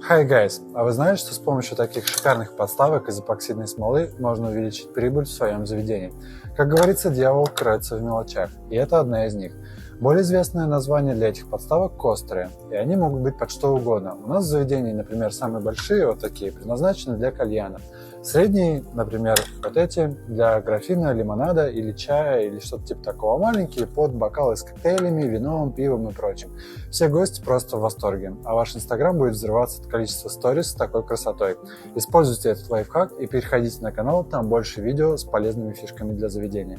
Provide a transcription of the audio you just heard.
Hi guys! А вы знали, что с помощью таких шикарных подставок из эпоксидной смолы можно увеличить прибыль в своем заведении? Как говорится, дьявол кроется в мелочах, и это одна из них. Более известное название для этих подставок – костры, и они могут быть под что угодно. У нас в заведении, например, самые большие, вот такие, предназначены для кальяна. Средние, например, вот эти, для графина, лимонада или чая, или что-то типа такого. Маленькие под бокалы с коктейлями, вином, пивом и прочим. Все гости просто в восторге, а ваш инстаграм будет взрываться от количества сторис с такой красотой. Используйте этот лайфхак и переходите на канал, там больше видео с полезными фишками для заведения.